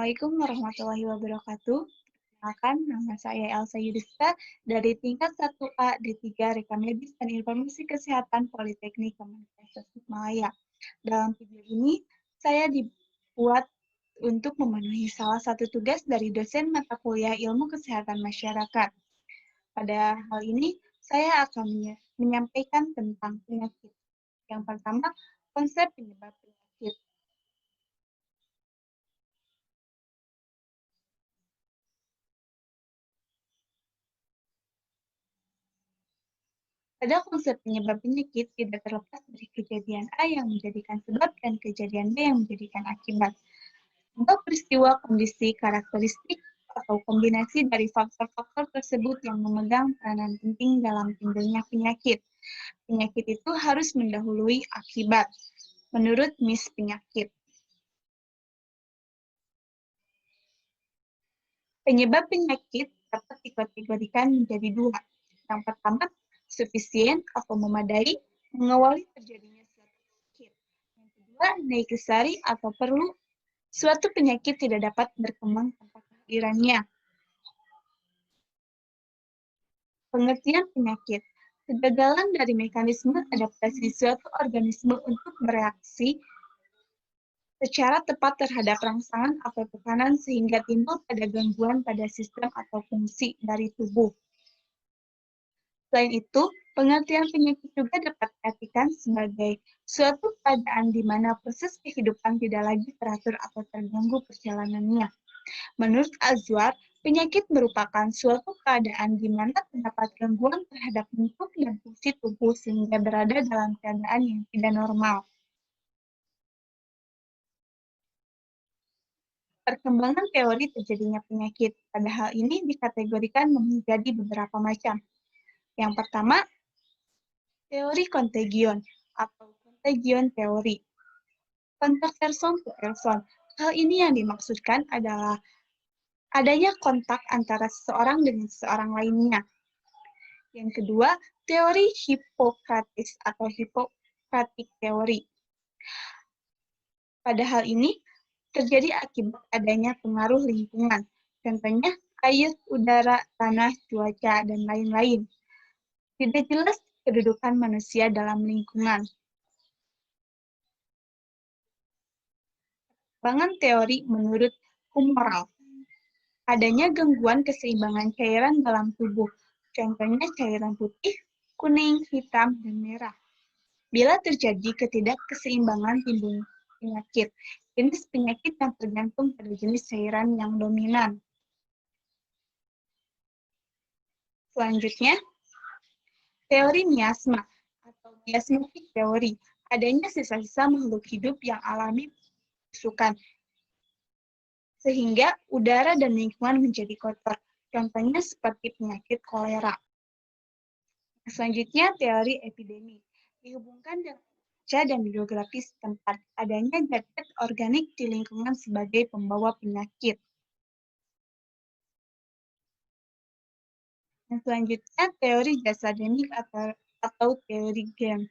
Assalamualaikum warahmatullahi wabarakatuh. Perkenalkan, nama saya Elsa Yudhistira dari tingkat 1A D3 Rekam Medis dan Informasi Kesehatan Politeknik Kementerian Tasikmalaya. Dalam video ini, saya dibuat untuk memenuhi salah satu tugas dari dosen mata kuliah Ilmu Kesehatan Masyarakat. Pada hal ini, saya akan menyampaikan tentang penyakit. Yang pertama, konsep penyebab penyakit. Pada konsep penyebab penyakit tidak terlepas dari kejadian A yang menjadikan sebab dan kejadian B yang menjadikan akibat. Untuk peristiwa kondisi karakteristik atau kombinasi dari faktor-faktor tersebut yang memegang peranan penting dalam timbulnya penyakit. Penyakit itu harus mendahului akibat, menurut Miss Penyakit. Penyebab penyakit dapat dikategorikan menjadi dua. Yang pertama, sufisien atau memadai, mengawali terjadinya suatu penyakit. Yang kedua, necessary atau perlu, suatu penyakit tidak dapat berkembang tanpa kehadirannya. Pengertian penyakit, kegagalan dari mekanisme adaptasi suatu organisme untuk bereaksi secara tepat terhadap rangsangan atau tekanan sehingga timbul pada gangguan pada sistem atau fungsi dari tubuh. Selain itu, pengertian penyakit juga dapat diartikan sebagai suatu keadaan di mana proses kehidupan tidak lagi teratur atau terganggu perjalanannya. Menurut Azwar, penyakit merupakan suatu keadaan di mana terdapat gangguan terhadap bentuk dan fungsi tubuh sehingga berada dalam keadaan yang tidak normal. Perkembangan teori terjadinya penyakit pada hal ini dikategorikan menjadi beberapa macam. Yang pertama, teori kontagion atau contagion teori. Kontak person to person. Hal ini yang dimaksudkan adalah adanya kontak antara seseorang dengan seseorang lainnya. Yang kedua, teori Hippocrates atau Hippocratic teori. Pada hal ini, terjadi akibat adanya pengaruh lingkungan. Contohnya, air, udara, tanah, cuaca, dan lain-lain. Tidak jelas kedudukan manusia dalam lingkungan. Perkembangan teori menurut humoral. Adanya gangguan keseimbangan cairan dalam tubuh, contohnya cairan putih, kuning, hitam, dan merah. Bila terjadi ketidakkeseimbangan timbul penyakit, jenis penyakit yang tergantung pada jenis cairan yang dominan. Selanjutnya, teori miasma atau miasmatic teori. Adanya sisa-sisa makhluk hidup yang alami pembusukan, sehingga udara dan lingkungan menjadi kotor. Contohnya seperti penyakit kolera. Selanjutnya, teori epidemi. Dihubungkan dengan cuaca dan geografis tempat adanya zat organik di lingkungan sebagai pembawa penyakit. Dan selanjutnya, teori jasa genik atau teori gen.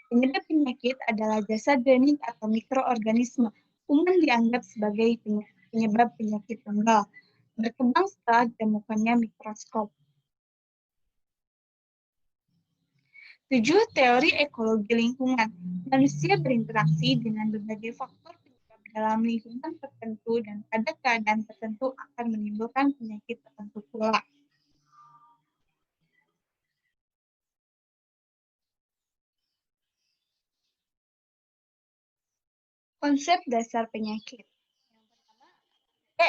Penyebab penyakit adalah jasa genik atau mikroorganisme, umum dianggap sebagai penyebab penyakit tunggal, berkembang setelah ditemukannya mikroskop. 7. Teori ekologi lingkungan. Manusia berinteraksi dengan berbagai faktor penyebab dalam lingkungan tertentu dan pada keadaan tertentu akan menimbulkan penyakit tertentu pula. Konsep dasar penyakit. Yang pertama,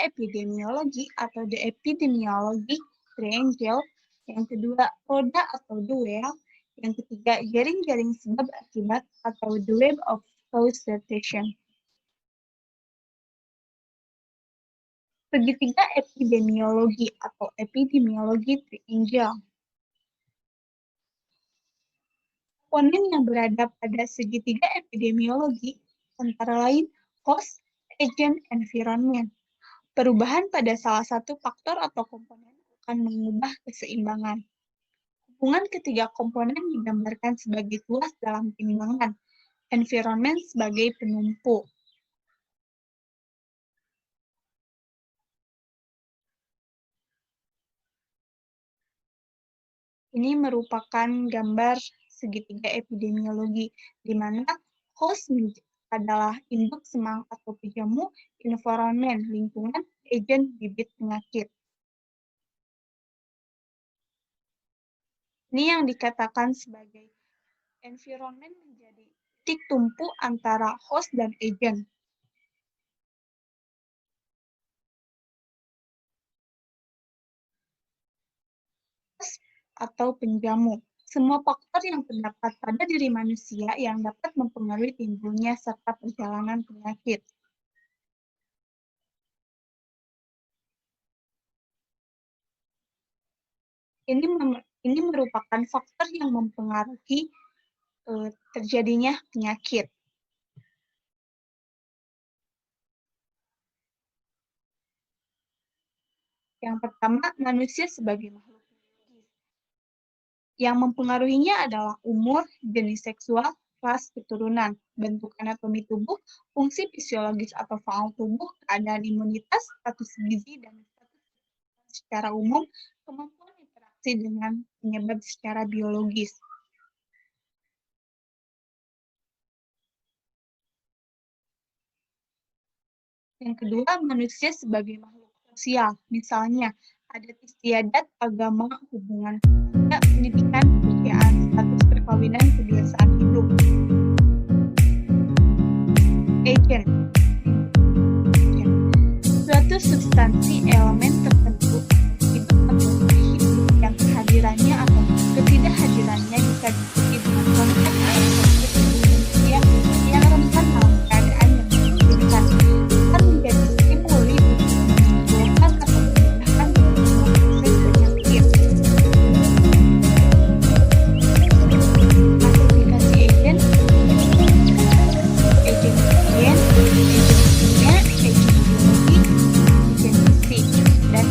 epidemiologi atau the epidemiology triangle. Yang kedua, roda atau the wheel. Yang ketiga, jaring-jaring sebab akibat atau the web of causation. Segitiga epidemiologi atau epidemiologi triangle. Komponen yang berada pada segitiga epidemiologi antara lain host, agent, environment. Perubahan pada salah satu faktor atau komponen akan mengubah keseimbangan. Hubungan ketiga komponen digambarkan sebagai tuas dalam timbangan, environment sebagai penumpu. Ini merupakan gambar segitiga epidemiologi, di mana host adalah induk semang atau penjamu, environment, lingkungan, agen bibit penyakit. Ini yang dikatakan sebagai environment menjadi titik tumpu antara host dan agen. Host atau penjamu, semua faktor yang terdapat pada diri manusia yang dapat mempengaruhi timbulnya serta perjalanan penyakit. Ini merupakan faktor yang mempengaruhi terjadinya penyakit. Yang pertama, manusia sebagai makhluk biologis. Yang mempengaruhinya adalah umur, jenis seksual, ras, keturunan, bentuk anatomi tubuh, fungsi fisiologis atau faal tubuh, keadaan imunitas, status gizi, dan status secara umum, kemampuan interaksi dengan penyebab secara biologis. Yang kedua, manusia sebagai makhluk sosial. Misalnya, adat istiadat, agama, hubungan keluarga, pendidikan, pekerjaan, status perkawinan, kebiasaan hidup. Agent. Suatu substansi elemen tertentu hidup atau hidup yang kehadirannya atau ketidakhadirannya bisa diikuti dengan konteks atau kondisi manusia yang rentan dalam keadaan yang memungkinkan akan menjadi stimuli untuk menimbulkan atau memindahkan sebuah proses penyakit. Klasifikasi agen, agen kimia, agen biologi, agen fisik, dan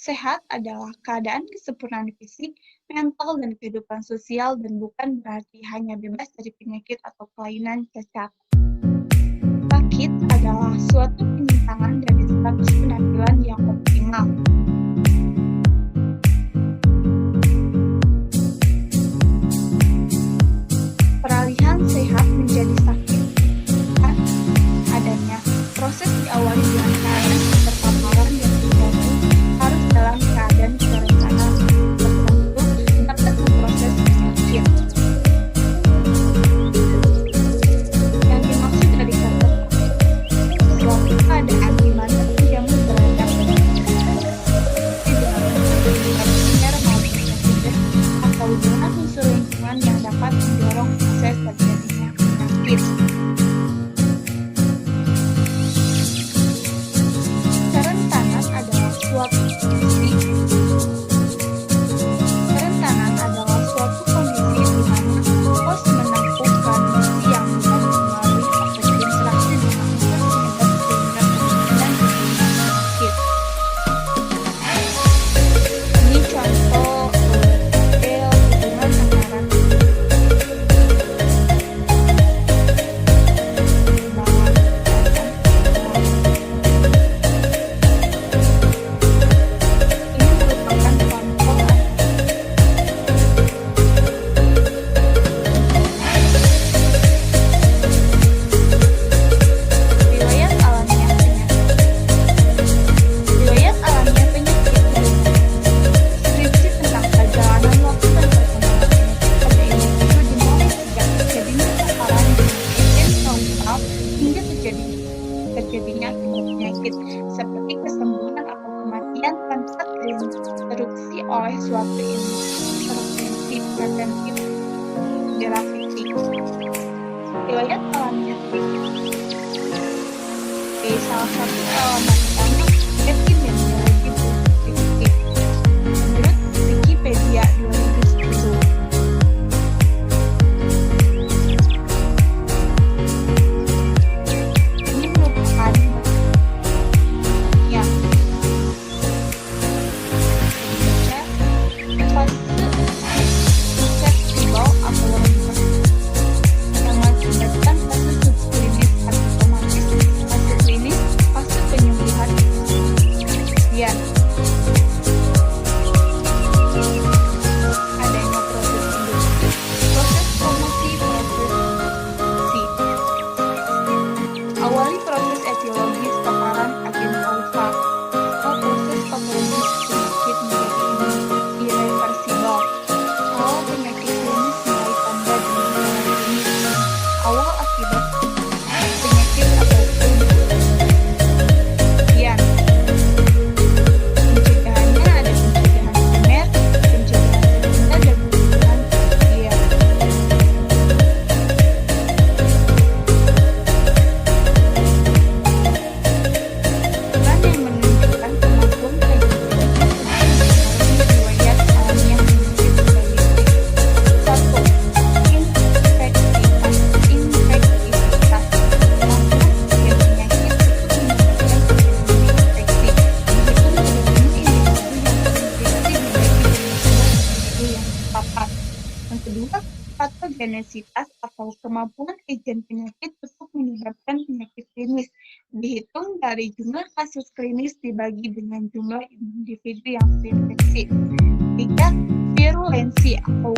Sehat adalah keadaan kesempurnaan fisik, mental, dan kehidupan sosial dan bukan berarti hanya bebas dari penyakit atau kelainan cacat. Sakit adalah suatu penyimpangan dari status penampilan yang optimal. Peralihan sehat menjadi sakit adanya proses diawali dengan keadaan keterpaparan yang terjadi harus dalam keadaan perencanaan tertentu dapat memproses penyakit. Yang dimaksud dari kata suatu keadaan di mana penjamu berada dengan primer maupun sekunder atau dengan unsur lingkungan yang dapat mendorong proses terjadinya penyakit. Kerentanan adalah suatu kondisi di mana host menempuh kondisi yang bukan melalui proses interaksi dengan unsur penyebab sehingga kemungkinan penyakit. Ini contoh model hubungan antara terjadinya penyakit seperti kesembuhan atau kematian tanpa terinterupsi oleh suatu intervensi preventif terapeutik. Riwayat alamiah penyakit salah satu alamat utama epidemiologi prediktif menurut Wikipedia 2010. Awali proses etiologis paparan agen alfa atau proses patologis penyakit menjadi irreversibel. Awal penyakit klinis mulai tanda dengan gejala klinis. Awal akibat penyakit ataupun kemudian pencegahannya ada pencegahan primer, pencegahan sekunder, dan pencegahan tersier. Yang kedua, patogenesitas atau kemampuan agen penyakit untuk menyebabkan penyakit klinis dihitung dari jumlah kasus klinis dibagi dengan jumlah individu yang terinfeksi. Tiga, virulensi atau